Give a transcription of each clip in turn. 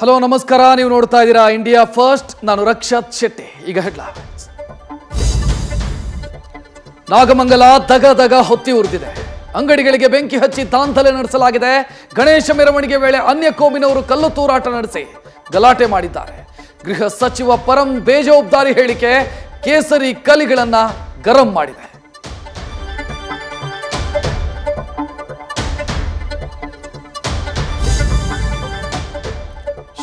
Hello ನಮಸ್ಕಾರ, ನೀವು ನೋಡ್ತಾ ಇದ್ದೀರಾ ಇಂಡಿಯಾ ಫಸ್ಟ್. ನಾನು ರಕ್ಷತ್ ಶೆಟ್ಟಿ. ಈಗ ಹೆಡ್ಲೈನ್ಸ್. ನಾಗಮಂಗಲ ದಗ ಹೊತ್ತಿ ಉರಿದಿದೆ. ಅಂಗಡಿಗಳಿಗೆ ಬೆಂಕಿ ಹಚ್ಚಿ ದಾಂಧಲೆ ನಡೆಸಲಾಗಿದೆ. ಗಣೇಶ ಮೆರವಣಿಗೆ ವೇಳೆ ಅನ್ಯ ಕೋಮಿನವರು ಕಲ್ಲು ತೂರಾಟ ನಡೆಸಿ ಗಲಾಟೆ ಮಾಡಿದ್ದಾರೆ. ಗೃಹ ಸಚಿವ ಪರಂ ಬೇಜವಾಬ್ದಾರಿ ಹೇಳಿಕೆ ಕೇಸರಿ ಕಲಿಗಳನ್ನ ಗರಂ ಮಾಡಿದೆ.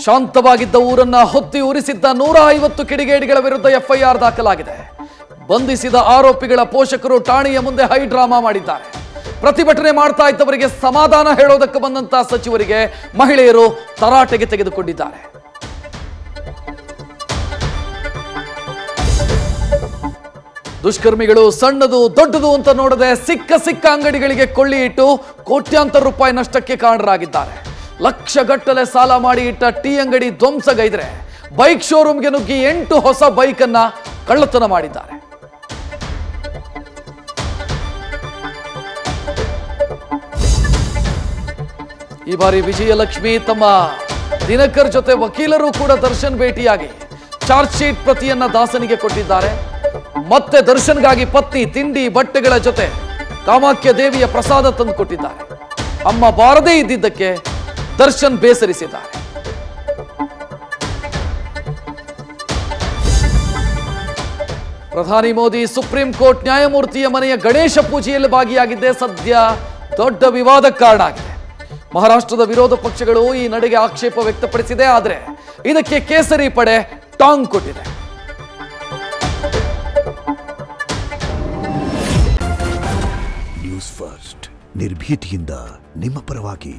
ಶಾಂತವಾಗಿದ್ದ ಊರನ್ನ ಹೊತ್ತಿ ಉರಿಸಿದ್ದ 150 ಕಿಡಿಗೇಡಿಗಳ ವಿರುದ್ಧ ಎಫ್ಐಆರ್ ದಾಖಲಾಗಿದೆ. ಬಂಧಿಸಿದ ಆರೋಪಿಗಳ ಪೋಷಕರು ಠಾಣೆಯ ಮುಂದೆ ಹೈ ಡ್ರಾಮಾ ಮಾಡಿದ್ದಾರೆ. ಪ್ರತಿಭಟನೆ ಮಾಡ್ತಾ ಇದ್ದವರಿಗೆ ಸಮಾಧಾನ ಹೇಳೋದಕ್ಕೆ ಬಂದಂತ ಸಚಿವರಿಗೆ ಮಹಿಳೆಯರು ತರಾಟೆಗೆ ತೆಗೆದುಕೊಂಡಿದ್ದಾರೆ. ದುಷ್ಕರ್ಮಿಗಳು ಸಣ್ಣದು ದೊಡ್ಡದು ಅಂತ ನೋಡದೆ ಸಿಕ್ಕ ಅಂಗಡಿಗಳಿಗೆ ಕೊಳ್ಳಿ ಇಟ್ಟು ಕೋಟ್ಯಾಂತರ ರೂಪಾಯಿ ನಷ್ಟಕ್ಕೆ ಕಾರಣರಾಗಿದ್ದಾರೆ. ಲಕ್ಷಗಟ್ಟಲೆ ಸಾಲ ಮಾಡಿ ಇಟ್ಟ ಟೀ ಅಂಗಡಿ ಧ್ವಂಸಗೈದ್ರೆ ಬೈಕ್ ಶೋರೂಮ್ಗೆ ನುಗ್ಗಿ 8 ಹೊಸ ಬೈಕ್ ಅನ್ನ ಕಳ್ಳತನ ಮಾಡಿದ್ದಾರೆ. ಈ ಬಾರಿ ವಿಜಯಲಕ್ಷ್ಮಿ ತಮ್ಮ ದಿನಕರ್ ಜೊತೆ ವಕೀಲರು ಕೂಡ ದರ್ಶನ್ ಭೇಟಿಯಾಗಿ ಚಾರ್ಜ್ ಶೀಟ್ ಪ್ರತಿಯನ್ನ ದಾಸನಿಗೆ ಕೊಟ್ಟಿದ್ದಾರೆ. ಮತ್ತೆ ದರ್ಶನ್ಗಾಗಿ ಪತ್ನಿ ತಿಂಡಿ ಬಟ್ಟೆಗಳ ಜೊತೆ ಕಾಮಾಖ್ಯ ದೇವಿಯ ಪ್ರಸಾದ ತಂದು ಕೊಟ್ಟಿದ್ದಾರೆ. ಅಮ್ಮ ಬಾರದೇ ಇದ್ದಿದ್ದಕ್ಕೆ ದರ್ಶನ್ ಬೇಸರಿಸಿದ್ದಾರೆ. ಪ್ರಧಾನಿ ಮೋದಿ ಸುಪ್ರೀಂ ಕೋರ್ಟ್ ನ್ಯಾಯಮೂರ್ತಿಯ ಮನೆಯ ಗಣೇಶ ಪೂಜೆಯಲ್ಲಿ ಭಾಗಿಯಾಗಿದ್ದೇ ಸದ್ಯ ದೊಡ್ಡ ವಿವಾದಕ್ಕೆ ಕಾರಣ ಆಗಿದೆ. ಮಹಾರಾಷ್ಟ್ರದ ವಿರೋಧ ಪಕ್ಷಗಳು ಈ ನಡೆಗೆ ಆಕ್ಷೇಪ ವ್ಯಕ್ತಪಡಿಸಿದೆ. ಆದರೆ ಇದಕ್ಕೆ ಕೇಸರಿ ಪಡೆ ಟಾಂಗ್ ಕೊಟ್ಟಿದೆ. ನ್ಯೂಸ್ ಫಸ್ಟ್ ನಿರ್ಭೀತಿಯಿಂದ ನಿಮ್ಮ ಪರವಾಗಿ.